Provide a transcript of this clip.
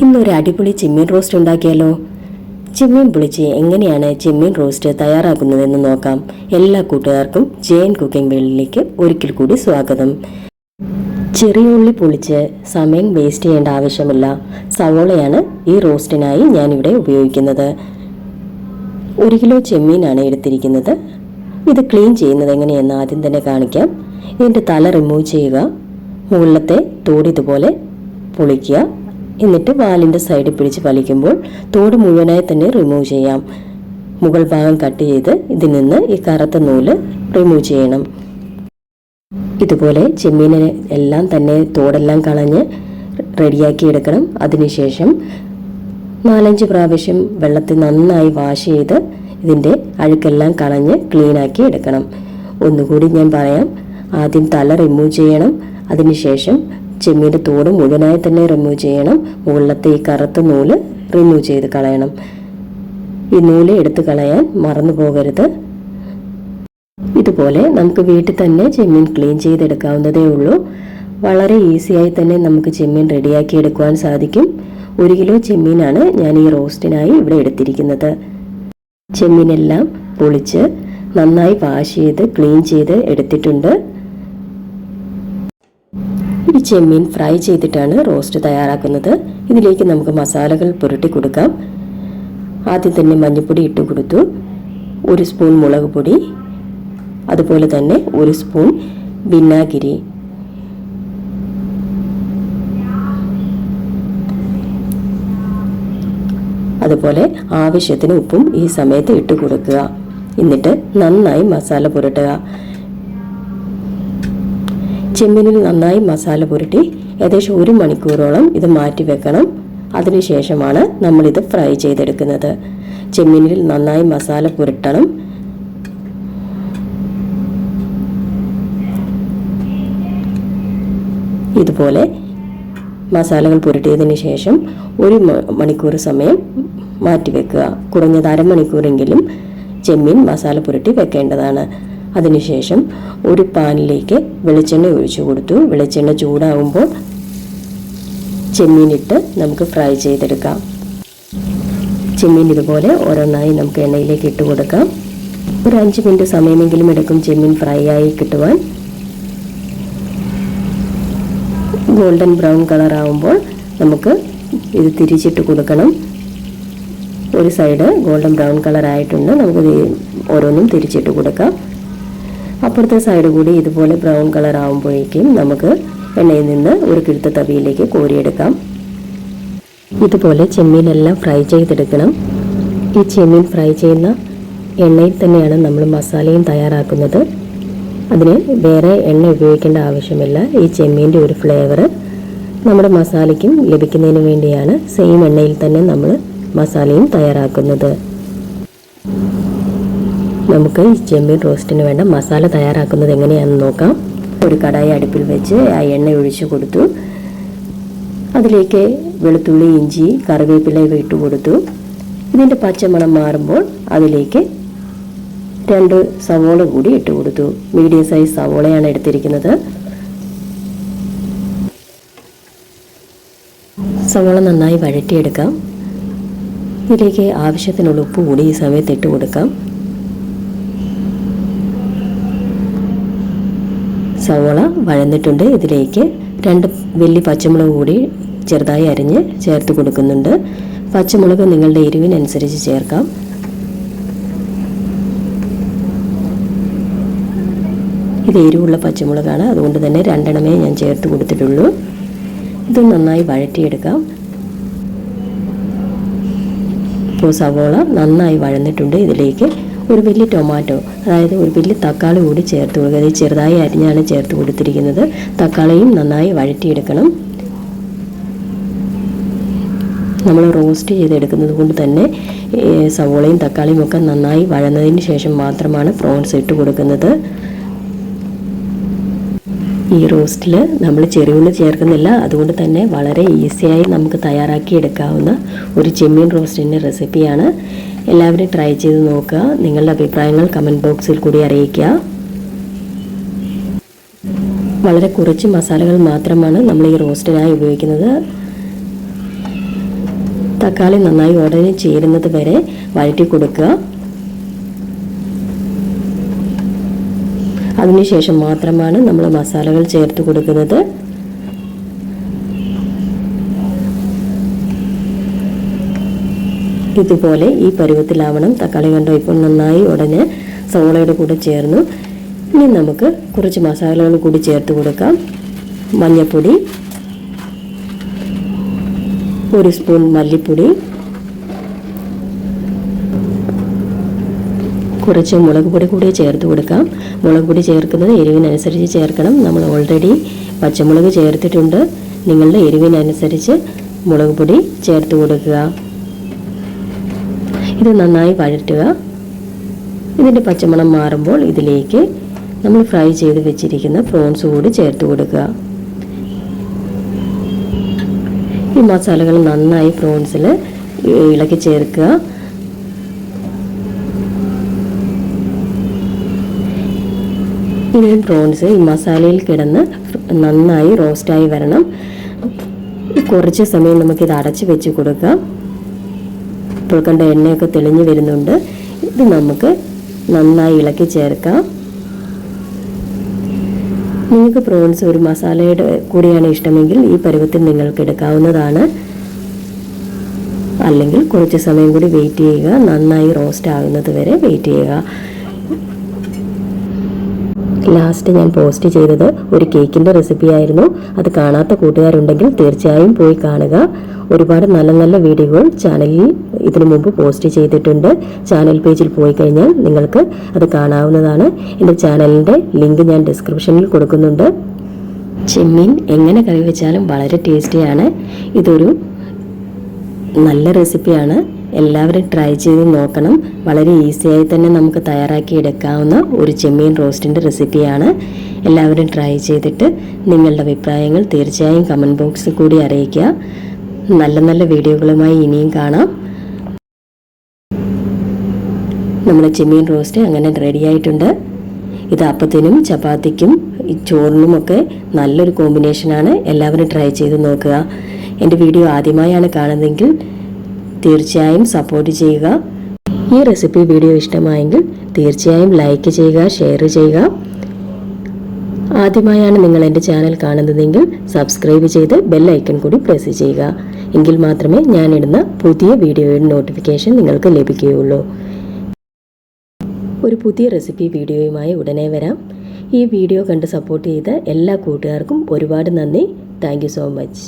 ഇന്നൊരു അടിപൊളി ചെമ്മീൻ റോസ്റ്റ് ഉണ്ടാക്കിയാലോ. ചെമ്മീൻ പൊളിച്ച് എങ്ങനെയാണ് ചെമ്മീൻ റോസ്റ്റ് തയ്യാറാക്കുന്നതെന്ന് നോക്കാം. എല്ലാ കൂട്ടുകാർക്കും ജെയിൻ കുക്കിംഗ് വേൾഡിലേക്ക് ഒരിക്കൽ കൂടി സ്വാഗതം. ചെറിയ ഉള്ളി പൊളിച്ച് സമയം വേസ്റ്റ് ചെയ്യേണ്ട ആവശ്യമില്ല. സവോളയാണ് ഈ റോസ്റ്റിനായി ഞാനിവിടെ ഉപയോഗിക്കുന്നത്. 1 കിലോ ചെമ്മീനാണ് എടുത്തിരിക്കുന്നത്. ഇത് ക്ലീൻ ചെയ്യുന്നത് എങ്ങനെയെന്ന് ആദ്യം തന്നെ കാണിക്കാം. ഇതിൻ്റെ തല റിമൂവ് ചെയ്യുക. മുകളിലത്തെ തോട് ഇതുപോലെ പൊളിക്കുക. എന്നിട്ട് വാലിൻ്റെ സൈഡിൽ പിടിച്ച് വലിക്കുമ്പോൾ തോട് മുഴുവനായി തന്നെ റിമൂവ് ചെയ്യാം. മുകൾ ഭാഗം കട്ട് ചെയ്ത് ഇതിൽ നിന്ന് ഈ കറുത്ത നൂല് റിമൂവ് ചെയ്യണം. ഇതുപോലെ ചെമ്മീനെ എല്ലാം തന്നെ തോടെല്ലാം കളഞ്ഞ് റെഡിയാക്കി എടുക്കണം. അതിനുശേഷം 4-5 പ്രാവശ്യം വെള്ളത്തിൽ നന്നായി വാഷ് ചെയ്ത് ഇതിൻ്റെ അഴുക്കെല്ലാം കളഞ്ഞ് ക്ലീനാക്കി എടുക്കണം. ഒന്നുകൂടി ഞാൻ പറയാം. ആദ്യം തല റിമൂവ് ചെയ്യണം. അതിനുശേഷം ചെമ്മീൻ്റെ തോട് മുഴുവനായി തന്നെ റിമൂവ് ചെയ്യണം. മുകളിലത്തെ ഈ കറുത്ത നൂല് റിമൂവ് ചെയ്ത് കളയണം. ഈ നൂല് എടുത്ത് കളയാൻ മറന്നു പോകരുത്. ഇതുപോലെ നമുക്ക് വീട്ടിൽ തന്നെ ചെമ്മീൻ ക്ലീൻ ചെയ്തെടുക്കാവുന്നതേ ഉള്ളൂ. വളരെ ഈസിയായി തന്നെ നമുക്ക് ചെമ്മീൻ റെഡിയാക്കി എടുക്കുവാൻ സാധിക്കും. 1 കിലോ ചെമ്മീനാണ് ഞാൻ ഈ റോസ്റ്റിനായി ഇവിടെ എടുത്തിരിക്കുന്നത്. ചെമ്മീനെല്ലാം പൊളിച്ച് നന്നായി വാഷ് ചെയ്ത് ക്ലീൻ ചെയ്ത് എടുത്തിട്ടുണ്ട്. ഈ ചെമ്മീൻ ഫ്രൈ ചെയ്തിട്ടാണ് റോസ്റ്റ് തയ്യാറാക്കുന്നത്. ഇതിലേക്ക് നമുക്ക് മസാലകൾ പുരട്ടി കൊടുക്കാം. ആദ്യം തന്നെ മഞ്ഞൾപ്പൊടി ഇട്ട് കൊടുത്തു. 1 സ്പൂൺ മുളക് പൊടി, അതുപോലെ തന്നെ 1 സ്പൂൺ വിനാഗിരി, അതുപോലെ ആവശ്യത്തിന് ഉപ്പും ഈ സമയത്ത് ഇട്ട് കൊടുക്കുക. എന്നിട്ട് നന്നായി മസാല പുരട്ടുക. ചെമ്മീനിൽ നന്നായി മസാല പുരട്ടി ഏകദേശം 1 മണിക്കൂറോളം ഇത് മാറ്റി വെക്കണം. അതിനുശേഷമാണ് നമ്മളിത് ഫ്രൈ ചെയ്തെടുക്കുന്നത്. ചെമ്മീനിൽ നന്നായി മസാല പുരട്ടണം. ഇതുപോലെ മസാലകൾ പുരട്ടിയതിന് ശേഷം 1 മണിക്കൂർ സമയം മാറ്റിവെക്കുക. കുറഞ്ഞത് അരമണിക്കൂറെങ്കിലും ചെമ്മീൻ മസാല പുരട്ടി വെക്കേണ്ടതാണ്. അതിനുശേഷം ഒരു പാനിലേക്ക് വെളിച്ചെണ്ണ ഒഴിച്ചു കൊടുത്തു. വെളിച്ചെണ്ണ ചൂടാകുമ്പോൾ ചെമ്മീനിട്ട് നമുക്ക് ഫ്രൈ ചെയ്തെടുക്കാം. ചെമ്മീൻ ഇതുപോലെ ഓരോന്നായി നമുക്ക് എണ്ണയിലേക്ക് ഇട്ട് കൊടുക്കാം. ഒരു 5 മിനിറ്റ് സമയമെങ്കിലും എടുക്കും ചെമ്മീൻ ഫ്രൈ ആയി കിട്ടുവാൻ. ഗോൾഡൻ ബ്രൗൺ കളർ ആകുമ്പോൾ നമുക്ക് ഇത് തിരിച്ചിട്ട് കൊടുക്കണം. ഒരു സൈഡ് ഗോൾഡൻ ബ്രൗൺ കളർ ആയിട്ടുണ്ട്. നമുക്ക് ഓരോന്നും തിരിച്ചിട്ട് കൊടുക്കാം. അപ്പുറത്തെ സൈഡ് കൂടി ഇതുപോലെ ബ്രൗൺ കളർ ആകുമ്പോഴേക്കും നമുക്ക് എണ്ണയിൽ നിന്ന് ഒരു കിഴുത്ത തവിയിലേക്ക് കോരിയെടുക്കാം. ഇതുപോലെ ചെമ്മീനെല്ലാം ഫ്രൈ ചെയ്തെടുക്കണം. ഈ ചെമ്മീൻ ഫ്രൈ ചെയ്യുന്ന എണ്ണയിൽ തന്നെയാണ് നമ്മൾ മസാലയും തയ്യാറാക്കുന്നത്. അതിന് വേറെ എണ്ണ ഉപയോഗിക്കേണ്ട ആവശ്യമില്ല. ഈ ചെമ്മീൻ്റെ ഒരു ഫ്ലേവർ നമ്മുടെ മസാലയ്ക്കും ലഭിക്കുന്നതിന് വേണ്ടിയാണ് സെയിം എണ്ണയിൽ തന്നെ നമ്മൾ മസാലയും തയ്യാറാക്കുന്നത്. നമുക്ക് ഈ ചെമ്മീൻ റോസ്റ്റിന് വേണ്ട മസാല തയ്യാറാക്കുന്നത് എങ്ങനെയാണെന്ന് നോക്കാം. ഒരു കടായി അടുപ്പിൽ വെച്ച് ആ എണ്ണ ഒഴിച്ചു കൊടുത്തു. അതിലേക്ക് വെളുത്തുള്ളി, ഇഞ്ചി, കറിവേപ്പില ഇവ ഇട്ട് കൊടുത്തു. ഇതിൻ്റെ പച്ചമണം മാറുമ്പോൾ അതിലേക്ക് 2 സവോള കൂടി ഇട്ട് കൊടുത്തു. മീഡിയം സൈസ് സവോളയാണ് എടുത്തിരിക്കുന്നത്. സവോള നന്നായി വഴറ്റിയെടുക്കാം. ഇതിലേക്ക് ആവശ്യത്തിനുള്ള ഉപ്പ് കൂടി ഈ സമയത്ത് ഇട്ട് കൊടുക്കാം. സവോള വഴന്നിട്ടുണ്ട്. ഇതിലേക്ക് 2 വലിയ പച്ചമുളക് കൂടി ചെറുതായി അരിഞ്ഞ് ചേർത്ത് കൊടുക്കുന്നുണ്ട്. പച്ചമുളക് നിങ്ങളുടെ എരിവിനനുസരിച്ച് ചേർക്കാം. ഇത് എരിവുള്ള പച്ചമുളകാണ്, അതുകൊണ്ട് തന്നെ 2 എണ്ണമേ ഞാൻ ചേർത്ത് കൊടുത്തിട്ടുള്ളൂ. ഇത് നന്നായി വഴറ്റിയെടുക്കാം. ഇപ്പോൾ സവോള നന്നായി വഴന്നിട്ടുണ്ട്. ഇതിലേക്ക് ഒരു വലിയ ടൊമാറ്റോ, അതായത് ഒരു വലിയ തക്കാളി കൂടി ചേർത്ത് കൊടുക്കുക. ഇത് ചെറുതായി അരിഞ്ഞാണ് ചേർത്ത് കൊടുത്തിരിക്കുന്നത്. തക്കാളിയും നന്നായി വഴറ്റിയെടുക്കണം. നമ്മൾ റോസ്റ്റ് ചെയ്തെടുക്കുന്നത് കൊണ്ട് തന്നെ സവോളയും തക്കാളിയും ഒക്കെ നന്നായി വഴന്നതിന് ശേഷം മാത്രമാണ് പ്രോൺസ് ഇട്ട് കൊടുക്കുന്നത്. ഈ റോസ്റ്റിൽ നമ്മൾ ചെറിയുള്ളി ചേർക്കുന്നില്ല. അതുകൊണ്ട് തന്നെ വളരെ ഈസിയായി നമുക്ക് തയ്യാറാക്കി എടുക്കാവുന്ന ഒരു ചെമ്മീൻ റോസ്റ്റിൻ്റെ റെസിപ്പിയാണ്. എല്ലാവരും ട്രൈ ചെയ്ത് നോക്കുക. നിങ്ങളുടെ അഭിപ്രായങ്ങൾ കമൻറ്റ് ബോക്സിൽ കൂടി അറിയിക്കുക. വളരെ കുറച്ച് മസാലകൾ മാത്രമാണ് നമ്മൾ ഈ റോസ്റ്റിനായി ഉപയോഗിക്കുന്നത്. തക്കാളി നന്നായി ഉടനെ ചേരുന്നത് വരെ വഴറ്റി കൊടുക്കുക. അതിനുശേഷം മാത്രമാണ് നമ്മൾ മസാലകൾ ചേർത്ത് കൊടുക്കുന്നത്. ഇതുപോലെ ഈ പരുവത്തിലാവണം. തക്കാളി കണ്ടോ ഇപ്പോൾ നന്നായി ഉടനെ സവോളയുടെ കൂടെ ചേർന്നു. ഇനി നമുക്ക് കുറച്ച് മസാലകൾ കൂടി ചേർത്ത് കൊടുക്കാം. മഞ്ഞൾപ്പൊടി, 1 സ്പൂൺ മല്ലിപ്പൊടി, കുറച്ച് മുളക് പൊടി കൂടി ചേർത്ത് കൊടുക്കാം. മുളക് പൊടി ചേർക്കുന്നത് എരിവിനനുസരിച്ച് ചേർക്കണം. നമ്മൾ ഓൾറെഡി പച്ചമുളക് ചേർത്തിട്ടുണ്ട്. നിങ്ങളുടെ എരിവിനനുസരിച്ച് മുളക് പൊടി ചേർത്ത് കൊടുക്കുക. ഇത് നന്നായി വഴറ്റുക. ഇതിൻ്റെ പച്ചമണം മാറുമ്പോൾ ഇതിലേക്ക് നമ്മൾ ഫ്രൈ ചെയ്ത് വെച്ചിരിക്കുന്ന പ്രോൺസ് കൂടി ചേർത്ത് കൊടുക്കുക. ഈ മസാലകൾ നന്നായി പ്രോൺസിൽ ഇളക്കി ചേർക്കുക. ഇനിയും പ്രോൺസ് ഈ മസാലയിൽ കിടന്ന് നന്നായി റോസ്റ്റായി വരണം. കുറച്ച് സമയം നമുക്കിത് അടച്ച് വെച്ച് കൊടുക്കാം. ഇപ്പോൾ കണ്ട എണ്ണയൊക്കെ തെളിഞ്ഞ് വരുന്നുണ്ട്. ഇത് നമുക്ക് നന്നായി ഇളക്കി ചേർക്കാം. നിങ്ങൾക്ക് പ്രോൺസ് ഒരു മസാലയുടെ കൂടിയാണ് ഇഷ്ടമെങ്കിൽ ഈ പരുവത്തിൽ നിങ്ങൾക്ക് എടുക്കാവുന്നതാണ്. അല്ലെങ്കിൽ കുറച്ച് സമയം കൂടി വെയിറ്റ് ചെയ്യുക. നന്നായി റോസ്റ്റ് ആകുന്നത് വരെ വെയിറ്റ് ചെയ്യുക. ലാസ്റ്റ് ഞാൻ പോസ്റ്റ് ചെയ്തത് ഒരു കേക്കിൻ്റെ റെസിപ്പി ആയിരുന്നു. അത് കാണാത്ത കൂട്ടുകാരുണ്ടെങ്കിൽ തീർച്ചയായും പോയി കാണുക. ഒരുപാട് നല്ല നല്ല വീഡിയോകൾ ചാനലിൽ ഇതിനു മുമ്പ് പോസ്റ്റ് ചെയ്തിട്ടുണ്ട്. ചാനൽ പേജിൽ പോയി കഴിഞ്ഞാൽ നിങ്ങൾക്ക് അത് കാണാവുന്നതാണ്. എൻ്റെ ചാനലിൻ്റെ ലിങ്ക് ഞാൻ ഡിസ്ക്രിപ്ഷനിൽ കൊടുക്കുന്നുണ്ട്. ചെമ്മീൻ എങ്ങനെ കറി വെച്ചാലും വളരെ ടേസ്റ്റിയാണ്. ഇതൊരു നല്ല റെസിപ്പിയാണ്. എല്ലാവരും ട്രൈ ചെയ്ത് നോക്കണം. വളരെ ഈസിയായി തന്നെ നമുക്ക് തയ്യാറാക്കി എടുക്കാവുന്ന ഒരു ചെമ്മീൻ റോസ്റ്റിൻ്റെ റെസിപ്പിയാണ്. എല്ലാവരും ട്രൈ ചെയ്തിട്ട് നിങ്ങളുടെ അഭിപ്രായങ്ങൾ തീർച്ചയായും കമൻറ്റ് ബോക്സിൽ കൂടി അറിയിക്കുക. നല്ല നല്ല വീഡിയോകളുമായി ഇനിയും കാണാം. നമ്മുടെ ചെമ്മീൻ റോസ്റ്റ് അങ്ങനെ റെഡി ആയിട്ടുണ്ട്. ഇത് അപ്പത്തിനും ചപ്പാത്തിക്കും ചോറിനുമൊക്കെ നല്ലൊരു കോമ്പിനേഷനാണ്. എല്ലാവരും ട്രൈ ചെയ്ത് നോക്കുക. എൻ്റെ വീഡിയോ ആദ്യമായാണ് കാണുന്നതെങ്കിൽ തീർച്ചയായും സപ്പോർട്ട് ചെയ്യുക. ഈ റെസിപ്പി വീഡിയോ ഇഷ്ടമായെങ്കിൽ തീർച്ചയായും ലൈക്ക് ചെയ്യുക, ഷെയർ ചെയ്യുക. ആദ്യമായാണ് നിങ്ങൾ എൻ്റെ ചാനൽ കാണുന്നതെങ്കിൽ സബ്സ്ക്രൈബ് ചെയ്ത് ബെൽ ഐക്കൺ കൂടി പ്രസ് ചെയ്യുക. എങ്കിൽ മാത്രമേ ഞാനിടുന്ന പുതിയ വീഡിയോയുടെ നോട്ടിഫിക്കേഷൻ നിങ്ങൾക്ക് ലഭിക്കുകയുള്ളൂ. ഒരു പുതിയ റെസിപ്പി വീഡിയോയുമായി ഉടനെ വരാം. ഈ വീഡിയോ കണ്ട് സപ്പോർട്ട് ചെയ്ത എല്ലാ കൂട്ടുകാർക്കും ഒരുപാട് നന്ദി. Thank you so much.